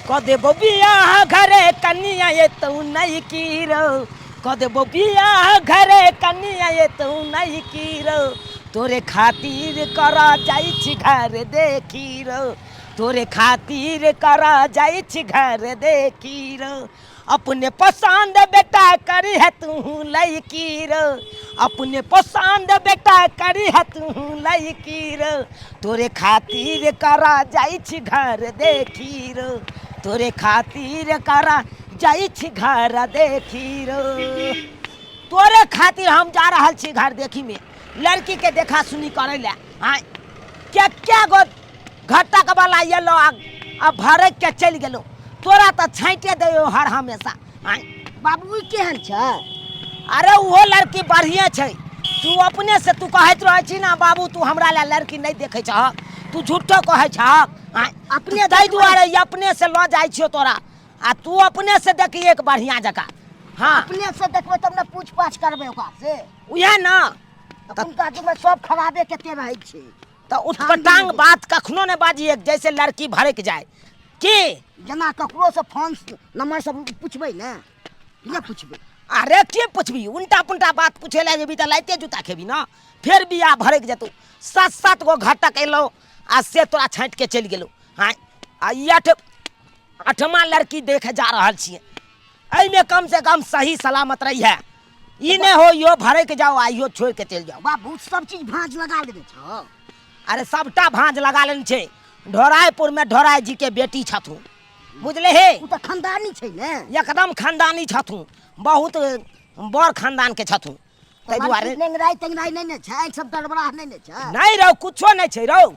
कदे बियाह घरे कनिया ये तू नहीं कीरो कदे बियाह घरे कनिया ये तू नहीं कीरो तोरे खातिर करा जाई छी घर देखी रो तोरे खातिर करा जाई छी घर देखी रो अपने पसंद बेटा करी है तू लड़की रो अपने पसंद बेटा करी है तू लड़की रो तोरे खातिर करा जाई छी घर देखी रो तोरे खातिर करा जाई छी घर देखी रो तोरे खातिर हम जा रहा छी घर देखी में लड़की के देखा सुनी करे ले हाँ क्या क्या गो घाटा के वाला ये लो अब भरे के चल गेलो तोरा तो छाइटे दे हर हमेशा हाँ बाबू केहन छ अरे वो लड़की बढ़िया छै तू अपने से तू कहत रह छी ना बाबू तू हमरा ला लड़की नहीं देखे छ तू झूठो कहे छ हाँ अपने दई दुआरे अपने से लो जाई छियो तोरा आ तू अपने से देखी एक बढ़िया जगह हाँ अपने से देखबे तब न पूछ पाछ करबे ओकरा से उहे ना उनका जो सब खराबे केते रहै छै तो उठपटांग बात कखनो ने बाजी एक जैसे लड़की भड़क जाए की जना ककरो से फोन नंबर सब पूछबे ना ये पूछबे अरे के पूछबी उल्टा पुल्टा बात पूछे ला जेबी त लाइते जूता खेबी ना फिर बियाह भड़क जतू 7-7 गो घटक एलो आ से तोरा छाँट के चल गेलो हाँ आ आठमा लड़की देखे जा रहा छिए में कम से कम सही सलामत रही है ई ने हो यो भड़क जाओ आइयो छोड़ के चल जाओ बाबू सब चीज भांज लगा लेबे छ अरे सबटा भांज लगा लेन छे ढोराईपुर में ढोराई जी के बेटी छथू बुझले हे उ त खानदानी छै ने एकदम खानदानी छथू बहुत बड़ खानदान के छथू तै दुआरे टेंगराई नहीं ने छै सब गड़बड़ा नहीं ने छै नहीं रहो कुछो नहीं छै रहो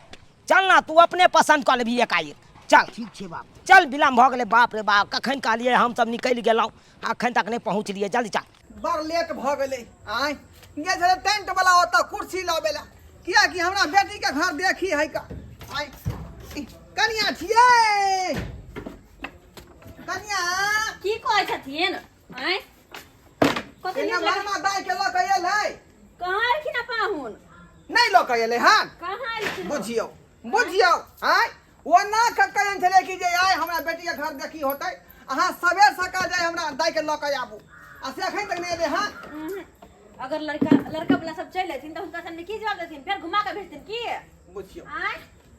चल ना तू अपने पसंद कर लेबी एकाएक चल ठीक छै बाबू चल विलम्ब भ गेले बाप रे बाप कखन कहलिए हम सब निकल गेलौ अखन तक नहीं पहुँचलिए जल्दी चल बड़ लेट भ गेले आय ये जरे टेंट वाला होता कुर्सी लावेला किया कि हमरा बेटी के घर देखी है का आय कनिया छिए कनिया की कहै छथिन आय कथि एना मामा दाई के ल कयल है कहाँ एलखिन पाहुन नहीं ल कयल है कहाँ एलखिन बुझियो आय वो ना कहन छले कि जे आय हमरा बेटी के घर देखी होतै अहाँ सबेर सका जाय हमरा दाई के ल के आबू आ से अखन तक नहीं एबे हां अगर लड़का वाला सब चल लेथिन तो हुनका सामने की जवाब देथिन फिर घुमा के भेजथिन की बुझियो आय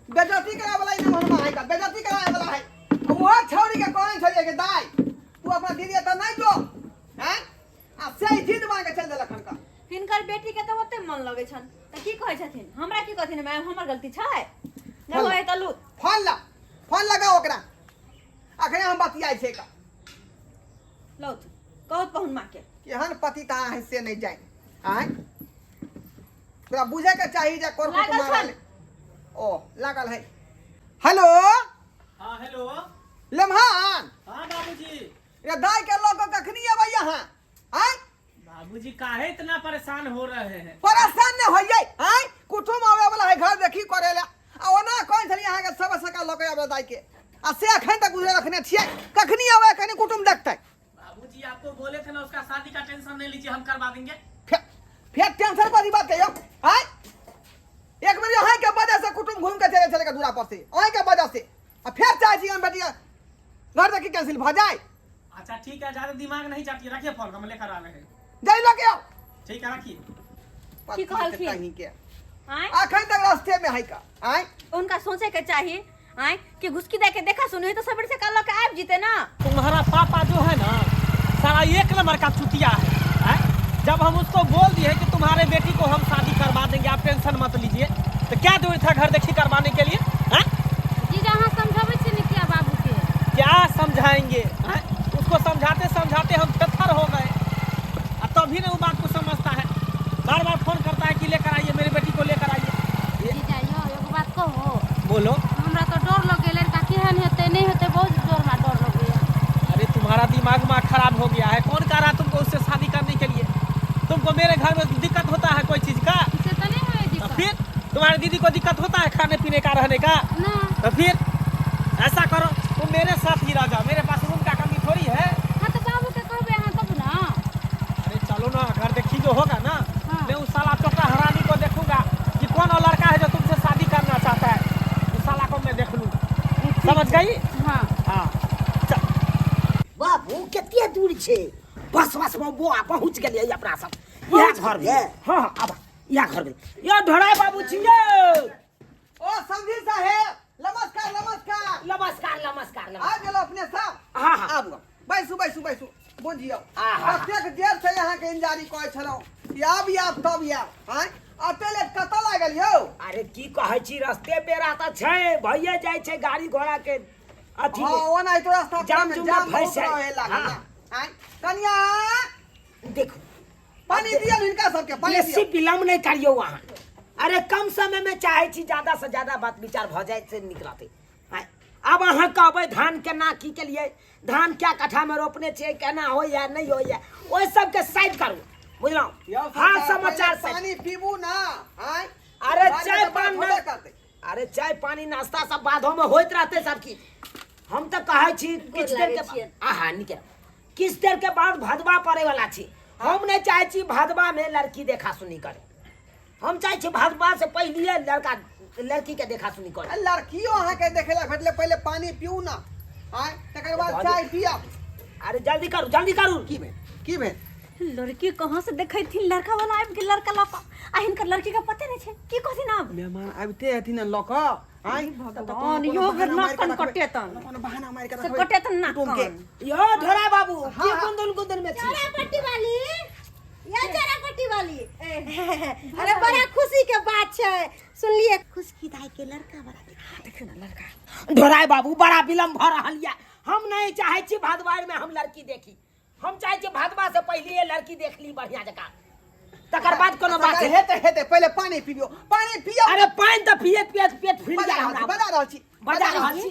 बेजती करा वाला इने मनवा है का बेजती करा वाला है वो छौरी के कहन छले कि दाई तू अपना दीदी त नहीं जो हैं आ से जिद मांग के चल देलखन का हिनकर बेटी के तो ओते मन लगे छन त की कहै छथिन हमरा की कहथिन मैम हमर गलती छै न होय त लूट फोन लगा ओकरा अखने हम बतियाई छे का लौट कहत पहुन मां के केहन पति ता है से नहीं जाए आय तोरा बुझे के चाहिए जे कोर को मारल ओ लागल है हेलो हां हेलो लम्हान हां बाबूजी ये दाई के लोग कखनी आबै यहां आय बाबूजी काहे इतना परेशान हो रहे हैं परेशान न होइए आय कुटुम आवे वाला है घर देखी करेला आ ओना कोन थली यहां के सब सका लोग आवे दाई के आ से अखन तक गुजर रखने छिए कखनी आवे कनी कुटुम देखतै बाबूजी आपको बोले थे ना उसका शादी का टेंशन नहीं लीजिए हम करवा देंगे फिर टेंशन वाली बात कहियो आय एक बार यहां के वजह से कुटुम घूम के चले के दूरा पर से ओही के वजह से आ फिर चाहे छी हम बेटिया घर देखी कैंसिल भ जाए अच्छा ठीक है ज्यादा दिमाग नहीं चाहिए रखिए फोन हम लेकर आ रहे हैं जाई लगे आओ ठीक है रखिए की कहलखिन कहीं के आय अखन तक रास्ते में है का आय उनका सोचे के चाहिए आय कि घुसकी दे के देखा सुनो तो सबड़ से कल के आब जीते ना तुम्हारा पापा जो है ना सारा एक नंबर का चुतिया है जब हम उसको बोल दिए कि तुम्हारे बेटी को हम शादी करवा देंगे आप टेंशन मत लीजिए तो क्या जरूरत था घर देखी करवाने के लिए जी जहाँ समझावे छी निकिया बाबू के क्या समझाएंगे उसको समझाते समझाते हम थर हो गए तभी ना वो बात को समझता है बार बार फोन करता है कि लेकर आइए मेरी बेटी को लेकर आइए एगो बात कहो बोलो हमरा तो डर लगे लड़का केहन हेते नहीं हेते बहुत जोर में डर लगे अरे तुम्हारा दिमाग खराब हो गया है कौन कह रहा तुमको उससे शादी करने के लिए तुमको मेरे घर में दिक्कत होता है कोई चीज का इसे तो नहीं है दिक्कत फिर तुम्हारी दीदी को दिक्कत होता है खाने पीने का रहने का ना तो फिर ऐसा करो तुम मेरे साथ ही रह जाओ मेरे पास रूम का कमी थोड़ी है हां तो बाबू के कहबे हां तब ना अरे चलो ना घर देखी जो होगा ना हाँ। मैं उस साला चोटा हरानी को देखूंगा कि कौन और लड़का है जो तुमसे शादी करना चाहता है उस साला को मैं देख लूँ समझ गई हां हाँ दूर छे बस बस बुआ पहुंच गेलिए अपना सब यह घर में हां अब यह घर में यो ढोराई बाबू छिए ओ समझी साहेब नमस्कार नमस्कार नमस्कार नमस्कार आ गेलो अपने साहब हाँ, हाँ। आबू बैसू बैसू बैसू बुझियो आहा। कतेक देर से यहाँ के इंतजारी कहै छलौ आब तब आब हैं अतेले कतऽ लागल यौ अरे की कहै छी रस्ते पेरा त छै भइए जाय छै गाड़ी घोड़ा के अथी हां ओना तो रास्ता जाम जुम में फंस बहुत जाए। रहे लागल हाँ। हैं कन्या देखो पानी दिया इनका सबके पानी बेसी दिया विलम्ब नहीं करियो वहाँ अरे कम समय में चाहे छी ज्यादा से ज्यादा बात विचार भ जाए से निकलते हैं। अब अहाँ कहबै धान केना की के लिए धान क्या कट्ठा में रोपने छे केना हो या नहीं हो या ओइ सब के साइड करू बुझलौ यौ हाँ सरकार, समाचार पहिले साइड पानी पीबू ना हैं अरे बाद चाय में बात पानी होबे करतै। अरे चाय पानी नाश्ता सब बादों में होइत रहते सब की हम तो कहै छी किछ देर के छियन। आहा निकल किछ देर के बाद भदवा पड़े वाला छी हम नहीं चाहे छी भदवा में लड़की देखा सुनी करे हम चाहे छी भदवा से पहले लड़की के देखा सुनी करे लड़कियों अहाँ के देखेला भेटले पहले पानी पीऊ ना हैं तकर बाद चाय पियब अरे जल्दी करू की भेल लड़की कहाँ से देखै थी लड़का वाला आबि के लड़का लक आ हिनकर लड़की का पते नहीं छे की कहथि ना मेहमान आबिते हथिन न लक हैं भगवान यो बेर नाकन कटेतन कोनो बहाना मार के से रखबै कटेतन कुटुम के। नाकन यो ढोरा बाबू हाँ, की हाँ। गुंदन में छी पट्टी वाली या जरा पट्टी वाली अरे बड़ा खुशी के बात है सुनलिए खुश की दाई के लड़का बड़ा देखियो ना लड़का ढोराई बाबू बड़ा विलम्ब भ रहल या हम नहीं चाहे छी भदवार में हम लड़की देखी हम चाहे छी भदवा से पहले ये लड़की देख ली बढ़िया जगह तकर बाद कोनो बात है हेते पहले पानी पियो पानी पियो अरे पानी तो पेट फूल जा हमरा बजा रहल छी बजा रहल छी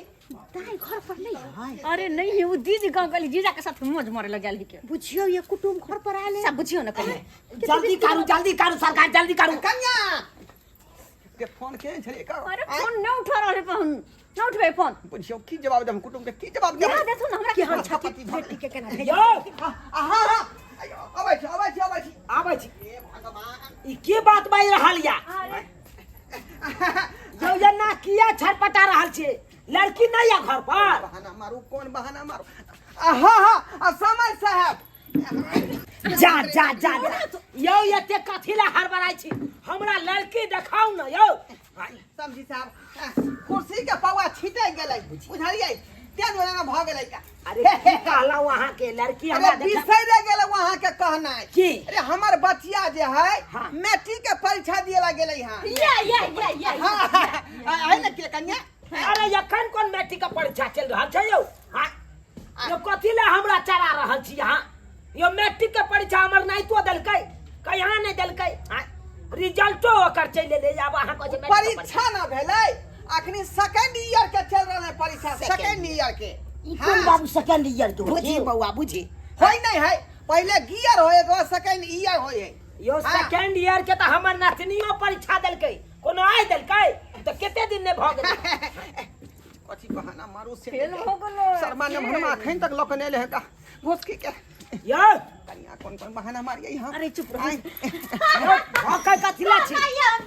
दाई घर पर नहीं है अरे नहीं वो दीदी गांव गली जीजा के साथ मौज मारे लग गेल के बुझियो ये कुटुम घर पर आले सब बुझियो ना पहले जल्दी करू सरकार जल्दी करू कन्या के फोन केहन छले का अरे फोन न उठा रहले पहन न उठबे फोन बुझियो की जवाब देब कुटुम के की जवाब देब या देखो ना हमरा कि के हम हाथ छाती बेटी के केना भेज यो हां हां अबै छी आबै छी ए भगवान ई के बात बाज रहल या जो ये ना किया छटपटा रहल छे लड़की नहीं है घर पर बहाना मारू कौन बहाना मारू हां समय साहब जा यो एते कथी ला हड़बड़ाई छी हमरा लड़की देखाऊ न यो समझी साहब कुर्सी के पौवा छीटे गेलै बुझलियै तेज वजह भ गेलै का अरे की कहला वहां के लड़की हमरा अरे देखा बिसैरे गेलै वहां के कहना है की अरे हमर बचिया जे है हाँ। मैट्रिक के परीक्षा दिए ला गेलै हां या है न के कन्या अरे एखन कोन मैट्रिक के परीक्षा चल रहल छै यौ हां यो कथी ला हमरा चरा रहल छी यहां यो मैट्रिक के परीक्षा हमर नहीं तो देलकै कहाँ नहीं देलकै हां रिजल्टो ओकर चले ले आब अहाँ कहै छै परीक्षा न भेलै अखनी सेकंड ईयर के चल रहल है परीक्षा सेकंड ईयर के ई कोन बाबू सेकंड ईयर के बुझी बुझी बउआ बुझी होय नहीं है पहले गियर होय एगो सेकंड ईयर होय है यो हाँ। सेकंड ईयर के त हमर नतनियो परीक्षा देलकै कोनो आइ देलकै त कते दिन ने भ गेलै कथी बहाना मारू से फेल हो गेलो शर्मा ने हमरा अखन तक लोक ने ले का घोसकी के यो कन्या कौन बहाना मारियै हां अरे चुप रहो भकै कथी ला छी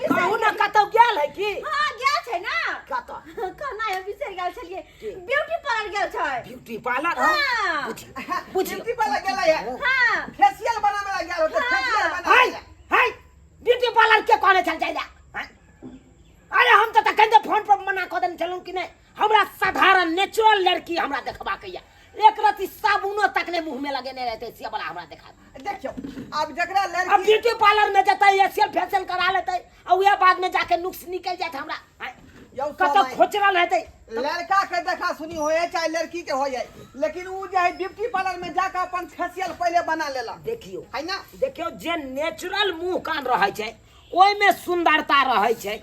कहू न कतौ गेल है की हां गया छै ना कतौ कहना है बिसर गेल छलिए ब्यूटी पार्लर गेल छै ब्यूटी पार्लर हाँ। बुझी ब्यूटी पार्लर गेलै है हां फेशियल बनावे ला गेल होते फेशियल बनावे हाय ला। हाय ब्यूटी पार्लर के कहने चल जाइला अरे हम तो कहते फोन पर मना कर देन चलूं कि नहीं हमरा साधारण नेचुरल लड़की हमरा देखबा के या एक रति साबुनो तक ने मुंह में लगेने रहते से बड़ा हमरा देखा देखियो अब जकरा अब लड़की ब्यूटी पार्लर में जता एशियल फेशियल करा लेते और वह बाद में जाके नुक्स निकल जात हमरा यौ कतो समय खोचरल रहते लड़का के देखा सुनी होए चाहे लड़की के होए लेकिन उ जे है ब्यूटी पार्लर में जाके अपन फेशियल पहले बना लेला देखियो है ना देखियो जे नेचुरल मुंह कान रहे छै ओय में सुंदरता रहे छै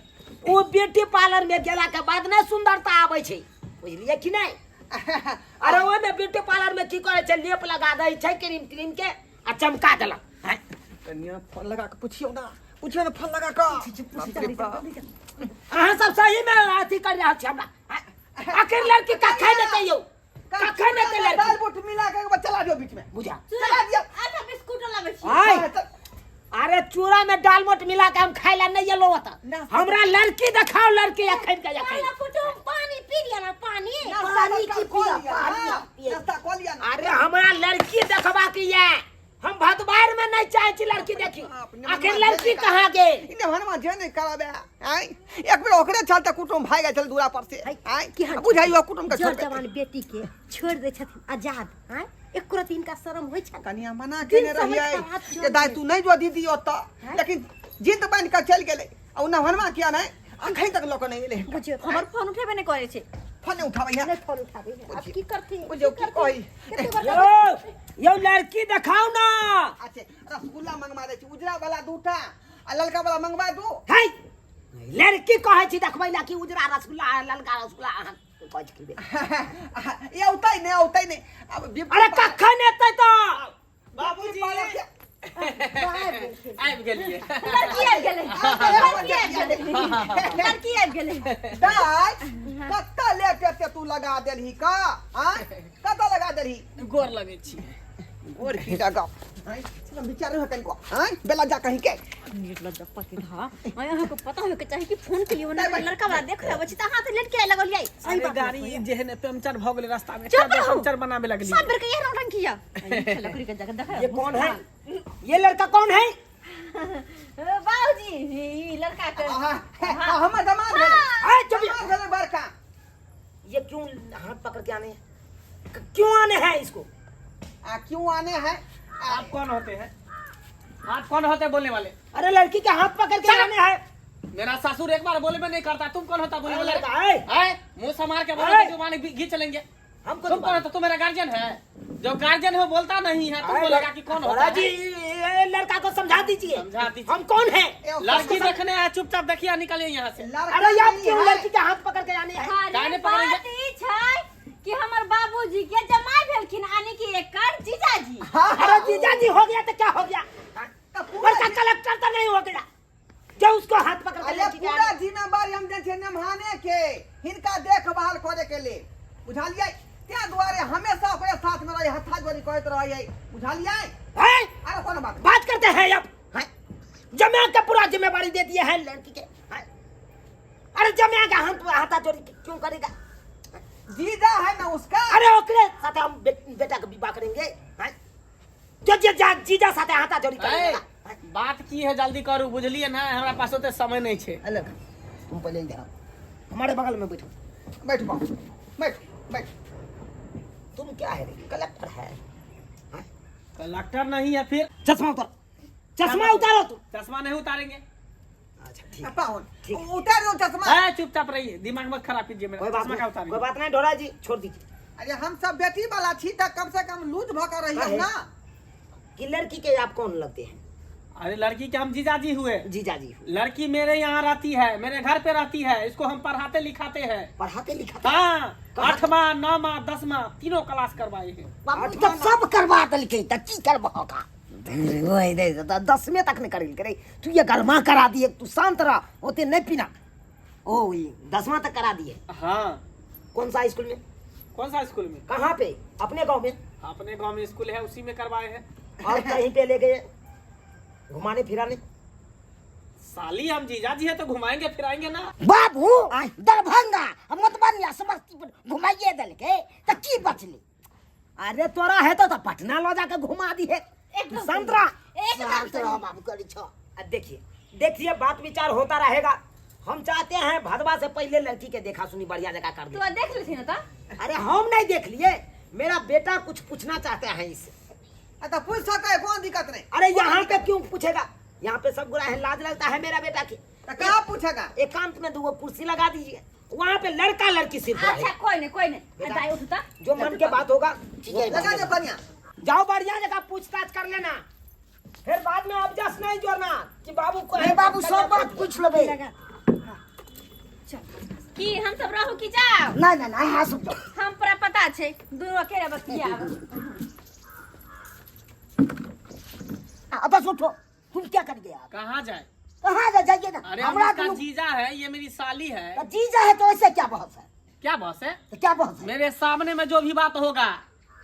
ओ ब्यूटी पार्लर में गेला के बाद ना सुंदरता आबै छै बुझलिए कि नहीं अरे ओय में ब्यूटी पार्लर में की करे छै लेप लगा दै छै क्रीम के आ चमका देलक हैं कन्या फोन लगा के पूछियो ना फोन लगा के अहाँ सब सही में अथी कर रहल छी हमरा हैं? आखिर लड़की का खाई देते यौ का खाई देते दाल लड़की बूट मिला के एक बार चला दियो बीच में बुझा चला दियो अच्छा बिस्कुट लाबै छी आय अरे चूड़ा में दाल मोट मिला के हम खाई ला नहीं येलो होता हमरा लड़की दिखाओ लड़की अखन के अखन कुटुम पानी पी लिया ना पानी नाश्ता की पिया पानी नाश्ता को लिया ना अरे हमरा लड़की देखो नहीं कराबे आई एक बेर ओकरे चलते कुटुम भाग गए चल दूरा पर से आई की हट बुझाइयो कुटुम के छोड़ जवान बेटी के छोड़ दे छथिन आजाद हैं एक रति इनका शर्म होय छै कनिया मना केने दिन समय रहिए खराब चल कि दाई तू नहीं जो दीदी ओत लेकिन जिद बन के चल गेले और न हनमा किया नहीं अखन तक लोक नहीं एले बुझियो हमर फोन उठेबे नहीं करे छै फोन उठाबै है नहीं फोन उठाबे अब की करथि बुझियो की कही यो लड़की दिखाओ ना। अच्छे रसगुल्ला मंगवा दे छी उजरा वाला दूटा आ ललका वाला मंगवा दू है लड़की कहे छी देखबै ना कि उजरा रसगुल्ला ललका रसगुल्ला अहाँ कहै छी खेबै। ये औतै नहीं अब अरे कखन एतै तो बाबूजी आबि गेलिए लड़की आबि गेलै लड़की आबि गेलै दाई कत्ता लेटे तू लगा देलही का हां कत्ता लगा देलही गोर लगै छी और की लगा चलो विचार हो कहीं को हां बेला जा कहीं के नीट लग पति था अहाँ को पता होवे के चाहिए कि फोन के लिए ना लड़का वाला देख रहा बच्ची त हाथ लेट के लगलियै सही गाड़ी जेहने पंचर भ गेलै रास्ता में चुप रहो। पंचर बनाबे लगली सब बेर के ये रौटन किया लकड़ी के जगह देख ये कौन है ये लड़का कौन है। बाबूजी ई लड़का के हम जमान भेले ए चुप जमान भेले बड़का ये क्यों हाथ पकड़ के आने हैं क्यों आने हैं इसको। क्यों आने हैं आप कौन होते हैं आप कौन होते हैं बोलने वाले अरे लड़की के हाथ पकड़ के आने हैं। मेरा ससुर एक बार बोले में नहीं करता तुम कौन होता बोलने अरे वाले लड़का है है मुंह संभाल के ए! बोलो जुबान घी चलेंगे हमको तुम कौन होता तुम मेरा गार्जियन है जो गार्जियन है वो बोलता नहीं है तुम बोलेगा कि कौन होता जी है ये लड़का को समझा दीजिए समझा दीजिए। हम कौन है। लड़की देखने आया चुपचाप देखिए निकलिए यहाँ से अरे यार क्यों लड़की के हाथ पकड़ के आने हैं। काहे अरे पकड़ेंगे? बात ई छै कि हमर बाबूजी के जमाई भेलखिन आने की एकर जीजाजी अरे जीजाजी हो गया तो क्या हो गया लड़का कलेक्टर तो नहीं हो गया जो उसको हाथ पकड़ के अरे लड़की के पूरा आने। जिम्मेवारी हम दे छै नमहाने के हिनका देखभाल करे के लिए बुझालिए त्या द्वारे हमेशा ओकरे साथ में रही हत्था जोड़ी करत रही बुझालिए है? अरे कौन बात बात करते हैं अब हैं? जमिया का पूरा जिम्मेवारी दे दिया है लड़की के हैं? अरे जमिया का हम हाथा चोरी क्यों करेगा। जीजा है ना उसका अरे ओकरे साथ हम बेटा का विवाह करेंगे हैं? जो जीजा साथ हाथा चोरी करेगा। बात की है जल्दी करू बुझलिए ना हमरा पास ओते समय नहीं छे अलग तुम पहले इधर आओ हमारे बगल में बैठो। बैठ बाबू बैठ बैठ तुम क्या है कलेक्टर है हैं? कलेक्टर नहीं है फिर चश्मा उतारो चश्मा उतारो तुम। चश्मा नहीं उतारेंगे अच्छा ठीक पावन ठीक। उतार दो चश्मा है चुपचाप रहिए दिमाग मत खराब कीजिए कोई मेरा बात चश्मा नहीं का उतारिए कोई बात नहीं ढोला जी छोड़ दीजिए। अरे हम सब बेटी वाला छी तक कम से कम लूज भकर रही अरे। ना कि लड़की के आप कौन लगते हैं। अरे लड़की के हम जीजाजी हुए जीजाजी लड़की मेरे यहाँ रहती है मेरे घर पे रहती है इसको हम पढ़ाते लिखाते हैं पढ़ाते लिखाते हाँ कहाँ? 8वां 9वां 10वां तीनों क्लास करवाए हैं तो सब करवा दलके त की करबहोगा ओए दे 10वें तक न करिल करे तू ये गरमा करा दिए तू शांत रह होते नहीं पीना ओ ये 10वां तक करा दिए। हाँ कौन सा स्कूल में कौन सा स्कूल में कहाँ पे अपने गांव में अपने गांव में स्कूल है उसी में करवाए हैं और कहीं पे ले गए घुमाने फिराने। साली हम जीजाजी है तो घुमाएंगे फिराएंगे ना बाबू दरभंगा मतबनिया समस्तीपुर घुमाइए दल के तो की बचली। अरे तोरा है तो पटना लो जाकर घुमा दी है एकदम संतरा शांत रहो बाबू करी छो। देखिए देखिए बात विचार होता रहेगा। हम चाहते हैं भदवा से पहले लड़की के देखा सुनी बढ़िया जगह कर तू दे। देख लेथि ना त अरे हम नहीं देख लिए मेरा बेटा कुछ पूछना चाहते हैं इससे। तो पूछ सके कौन दिक्कत नहीं अरे यहाँ पे क्यों पूछेगा यहाँ पे सब गुरा है लाज लगता है मेरा बेटा की। तो कहाँ पूछेगा एकांत में 2 कुर्सी लगा दीजिए वहाँ पे लड़का लड़की सिर्फ अच्छा रहेगा। कोई नहीं दाई उठ त जो मन के बात होगा लगा दे बढ़िया जाओ बढ़िया जगह पूछताछ कर लेना फिर बाद में अबजस नहीं जोड़ना कि बाबू को अरे बाबू सब बात पूछ लेबे। की हम सब रहू की जाओ नहीं नहीं नहीं हाँ सब जाओ। हम पूरा पता छे दूर के बतिया अब बस उठो तुम क्या कर गया कहाँ जाए कहाँ जा जाइए ना अरे हमरा इसका तो जीजा है ये मेरी साली है जीजा है तो ऐसे क्या बहस है क्या बॉस है तो क्या बहस है। मेरे सामने में जो भी बात होगा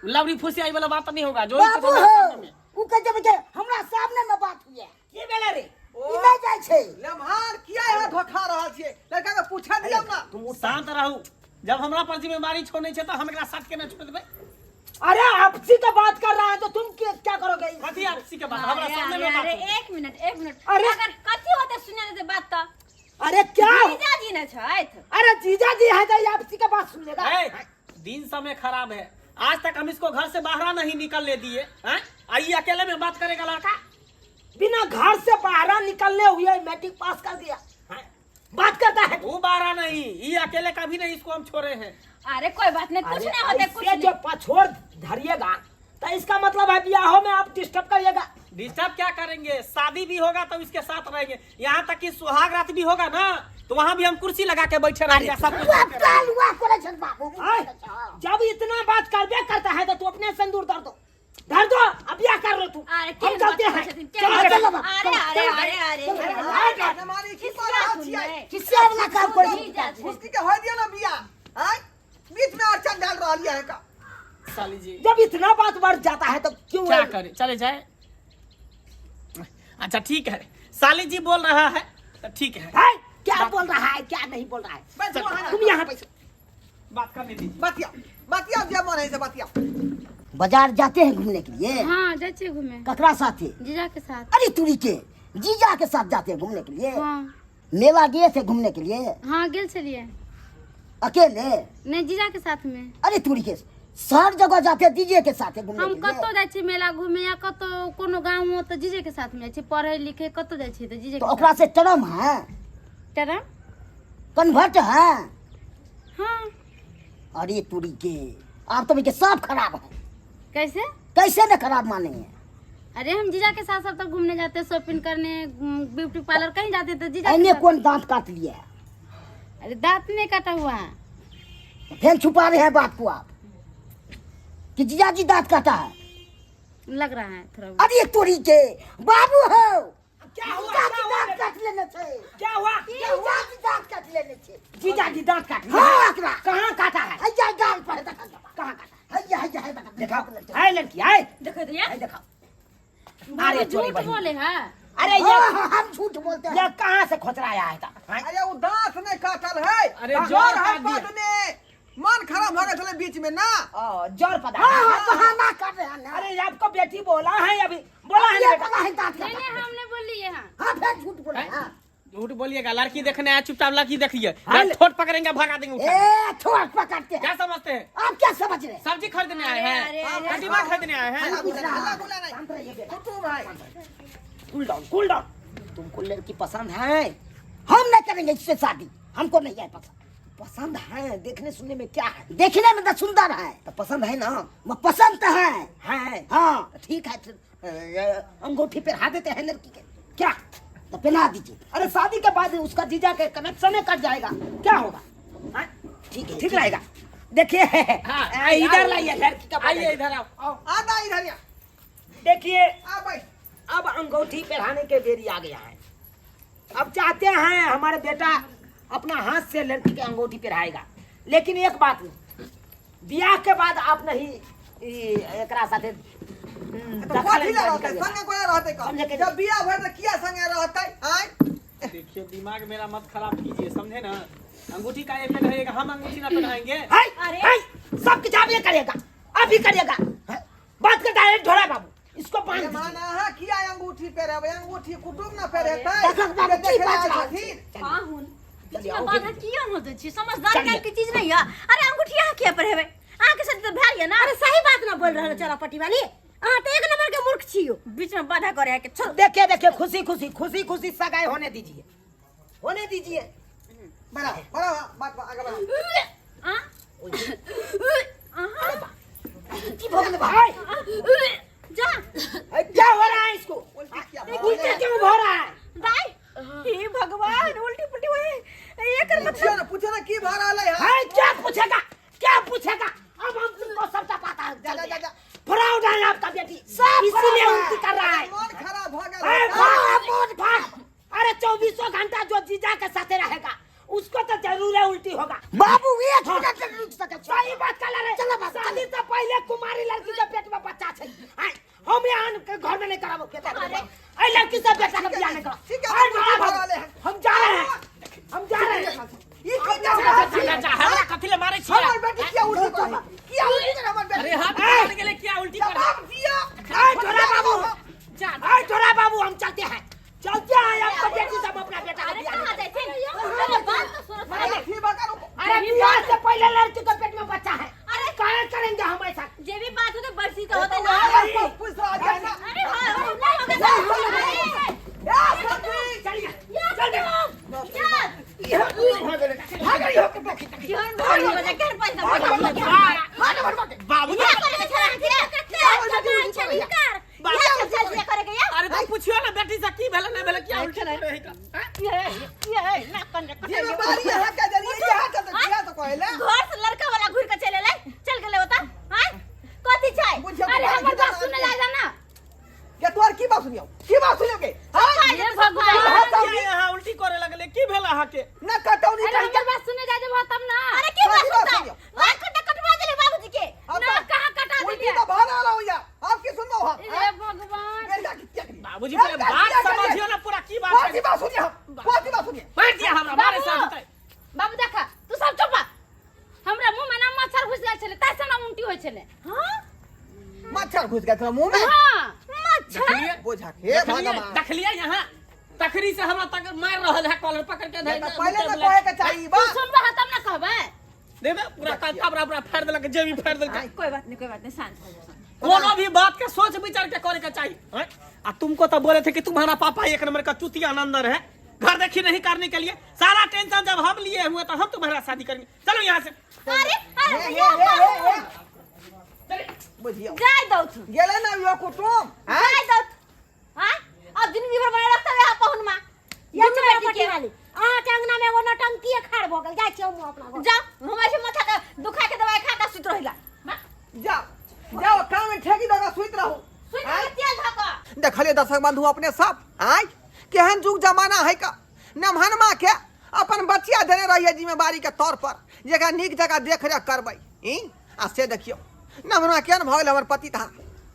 लवरी फुसियाई वाला बात नहीं होगा जो बाबू मेरे हो सामने में। उ के जब के हमरा सामने में बात हुई है की बेला रे ई नहीं जाय छे। लम्हार किया है धोखा रहा छे लड़का के पूछा दिया ना तुम शांत रहू जब हमरा पर जिम्मेवारी छोड़ने छे तो हम एकरा साथ के न छोड़ देबै अरे आपसी का बात कर रहा है तो तुम क्या करोगे। कथी आपसी के बात हमरा सामने में बात अरे होगी। एक मिनट अरे! अगर कथी होते सुने दे बात त अरे क्या जीजा जी न छथि। अरे जीजा जी है तो आप इसी का बात सुन लेगा। ए, दिन समय खराब है, आज तक हम इसको घर से बाहर नहीं निकलने दिए हैं। आइए अकेले में बात करेगा लड़का। बिना घर से बाहर निकलने हुए मैट्रिक पास कर दिया हैं? बात करता है। वो बारह नहीं, ये अकेले कभी नहीं इसको हम छोड़े हैं। अरे कोई बात नहीं, कुछ नहीं होता, कुछ ऐसे जो नहीं। पछोड़ धरिएगा तो इसका मतलब है ब्याहों में आप डिस्टर्ब करिएगा। डिस्टर्ब क्या करेंगे, शादी भी होगा तो इसके साथ रहेंगे, यहाँ तक कि सुहाग रात भी होगा ना तो वहाँ भी हम कुर्सी लगा के बैठे रहेंगे, सब कुछ करके रहेंगे। जब इतना बात करबे करता है तो तू अपने सिंदूर धर दो अब क्या कर लो तू। अरे हम चलते हैं। चलो, अरे हमारी की बात छियै किससे अपना काम करो। उसकी के होय दिया ना बिया हैं बीच में अड़चन डाल रही है का। साली जी जब इतना बात बढ़ जाता है तो क्यों क्या करे, चले जाए। अच्छा ठीक है, साली जी बोल रहा है तो ठीक है, है? क्या बोल रहा है क्या नहीं बोल रहा है। बस वहाँ ना। तुम यहाँ पे बात करने दीजिए। बतिया जब मन है से बतिया। बाजार जाते हैं घूमने के लिए। हाँ जाते घूमे ककरा साथे? जीजा के साथ। अरे तुरी के जीजा के साथ जाते हैं घूमने के लिए। हाँ मेला गए थे घूमने के लिए हाँ गेल चलिए। अकेले? नहीं जीजा के साथ में। अरे तुरी के हर जगह जाते दीजिए के साथ घूमने हम के कतो लिए। जाय छी मेला घूमे या कतो कोनो गांव हो तो जीजे के साथ में जाय छी, पढ़े लिखे कतो जाय छी तो जीजे तो के ओकरा से टर्म है साथ। तेरा कन्वर्ट है। हाँ अरे तुरी के आप तो सब खराब है। कैसे? कैसे न खराब मानेंगे। अरे हम जीजा के साथ सब तक घूमने जाते, शॉपिंग करने, ब्यूटी पार्लर कहीं जाते तो जीजा के ऐने साथ। कौन दांत काट लिया है? अरे दांत नहीं काटा हुआ है। फिर छुपा रहे हैं बात को आप कि जीजा जी दांत काटा है। लग रहा है थोड़ा। अरे तुरी के बाबू हो क्या हुआ? जीजा जी क्या हुआ? दांत काट लेने थे। क्या हुआ? जीजा जी दांत काट लेने थे। जीजा जी दांत काट लिया। हाँ अकरा कहाँ काटा है? हैया गाल पर देखा कहाँ काटा? हैया हैया है देखा है लड़की है देखो तो यार, देखा। अरे चोरी झूठ बहिनी। बोले हैं। अरे ये हम झूठ बोलते हैं। ये कहाँ से खोचराया है था? अरे वो दांत नहीं काटल है। अरे और जोर है काट दिया। पद में मन खराब हो गया चले बीच में ना। जोर पता हाँ है। हाँ बहाना कर रहे हैं ना। अरे आपको बेटी बोला है अभी बोला है ना ये बेटा। पता है दांत नहीं काटा। नहीं हमने बोली है। हाँ हाँ फिर झूठ बोले हाँ। झूठ बोलिएगा, लड़की देखने आया चुपचाप लड़की देखिए, हाँ, ठोट पकड़ेंगे भगा देंगे उठा के। ए थोड़ा पकड़ते क्या हैं। समझते हैं, आप क्या समझ रहे हैं? सब्जी खरीदने आए हैं, कदीमा खरीदने आए हैं। हल्ला बोला नहीं कुटुम भाई। Cool down. तुमको लड़की पसंद है? हम नहीं करेंगे इससे शादी। हमको नहीं है पसंद। पसंद है, देखने सुनने में क्या है? देखने में तो सुंदर है। तो पसंद है ना? वो पसंद तो है। है। हाँ ठीक है फिर अंगूठी पहना देते हैं लड़की के। क्या? तो पहना दीजिए। अरे शादी के बाद उसका जीजा के कनेक्शन कट जाएगा, क्या होगा? हाँ? ठीक है ठीक रहेगा। देखिए हाँ, इधर लाइए लड़की का आइए इधर आओ। आधा इधर या देखिए आ भाई। अब अंगूठी पहनाने के देरी आ गया है। अब चाहते हैं हमारे बेटा अपना हाथ से लड़की के अंगूठी पहनाएगा, लेकिन एक बात ब्याह के बाद आप नहीं एकरा साथे तो दखल कथी ला अंदाजी रहते करिएगा। संगे कोई रहते का। समझे के- जब बियाह भर तो किया संगे रहते आय। देखिए दिमाग मेरा मत खराब कीजिए, समझे ना। अंगूठी का ये पहनाएगा, हम अंगूठी ना पहनाएंगे। हाय, अरे। हाय, सब कुछ आप ये करिएगा, अभी करिएगा। हाँ? बात करता है ढोला बाबू, इसको बांध ये दीजिए। माना है किया अंगूठी पहरे अंगूठी कुटुम ना पहरे देखो बाबू, की बात है? पाहुन चलिए, इसमें आओ, बाधा किया होते छी, समझदारी चलिए। नाम की चीज नहीं है। अरे अंगूठी यहाँ क्या पर हेबे, आके साथ तो भेल है ना। अरे सही बात ना बोल रहे हो चौरापट्टी वाली। हाँ तो एक नंबर के मूर्ख छियो। बीच में बाधा करे है कि चल देखिए देखिए खुशी खुशी सगाई होने दीजिए, होने दीजिए। बड़ा बड़ा बात आगे बढ़ा। आ की भोगले भाई, जा क्या हो रहा है इसको? उल्टी किया उल्टे क्यों हो रहा है? दाई, हे भगवान, उल्टी पुल्टी हुई। ये कर पूछो ना की भर आले है। है क्या पूछेगा, क्या पूछेगा? अब हम तुमको सबका पता है। जा जा जा फ्रॉड है आपका बेटी, इसीलिए उल्टी कर रहा है। मन खराब हो अरे गया। भाग, भाग। अरे 24 घंटा जो जीजा के साथ रहेगा उसको तो जरूर है उल्टी होगा। बाबू एक मिनट तक रुक सके। सही बात कर रहे। चलो बाबू, शादी से पहले कुमारी लड़की के पेट में बच्चा है। हैं? हम यहाँ के घर में नहीं कराबो बेटा। अरे लड़की से बेटा का बियाह नहीं करो। ठीक है, अरे बाबू, बाबू, भगा ले। हम जा रहे हैं, हम जा रहे हैं। ये की जा, जा, जा, हमरा कथी ले मारे छियै? हमर बेटी किया उल्टी कर किया उल्टी कर हमर बेटी। अरे हाथ पकड़ के ले क्या उल्टी कर? जवाब दिया। अरे छोरा बाबू, जा, अरे छोरा बाबू, हम चलते हैं, चलते हैं। आपका बेटी से हम अपना बेटा का अरे बियाह कहाँ नहीं जाए थे? हम ऐसा जे भी बात होते बरसी तो होते ना पूछ रहा है ना अरे हां नहीं होगा सर जीवन भर बजा कर पैसा बाबू अरे तुम पूछियो ना बेटी से की भेल नहीं भेल क्या उल्टे नहीं रही का जिम्मेदारी है के जरिए यहां का किया तो कहले घर से लड़का वाला घुर के चले ले चल गेले होता हां कथि छै अरे हमर बात सुने लागा ना के तोर की बात सुनियो के हां ये भगवान यहाँ उल्टी करे लगले की भेल अहाँ के न कटौनी अरे हमर बात सुने जा जब तब ना अरे की बात सुनता ना कटवा देले बाबूजी के ना कहां कटा उल्टी दिए तो बाहर आ रहा हो या आप की सुन लो हां हे भगवान मेरा की क्या करी बाबूजी पहले बात समझियो ना पूरा की बात है बात सुनिए बात सुनिए बैठ दिया हमरा मारे साथ होतै बाबू देखा तू सब चुप हमरा मुंह में ना मच्छर घुस जाय छले तैसे ना उल्टी होय छले हां मच्छर घुस गया था मुंह में हां मच्छर बोझा के भगवान देखलिए यहाँ तखरी से हमरा तक मार रहल है कॉलर पकड़ के धइ पहले तो कहे के चाहिए तू बात सुनबा तब ना कहबे देबे पूरा काबरा फाड़ देलक जेबी फाड़ देलक कोई बात नहीं शांत हो कोनो भी बात के सोच विचार के करे के चाहिए हैं? आ तुमको तो बोले थे कि तुम्हारा पापा एक नंबर का चुतिया नंदर है घर देखी नहीं करने के लिए सारा टेंशन जब हम लिए हुए तो हम तुम्हारा शादी करेंगे चलो यहाँ से अरे बुझियो जाय दो तू गेले ना यो कुटुम जाय दो हां अब दिन भर बना रखता है पहुन में ये चरपटी वाली अहाँ के अंगना में वो नटंकी खाड़ भ गेल जाय छी हम अपना घर जा हमारे से माथा का दुखा के दवाई खा के सुत रहिला जाओ काम में ठेकी दगा सुइत रहो सुत के तेल धका देखलिए दर्शक बंधु अपने सब आय केहन जुग जमाना है का नमहनमा के अपन बच्चिया देने रहिए जिम्मेवारी के तौर पर जगह नीक जगह देख रेख करबै आ से देखियो नमहनमा केहन भ गेल हमर पति था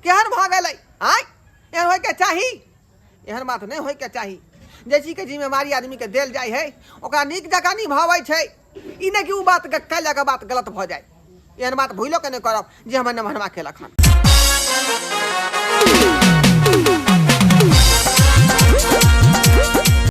केहन भ गेलै आय एहन होय के चाही एहन बात नहीं होय के चाही जैसी के जिम्मेवारी आदमी के देल जाय है ओकरा नीक जगह निभाबै छै ई नहीं कि उ बात के कल जगह बात गलत भ जाय एहन बात भूलो के नहीं करब जे हमर नमहनमा केलक हन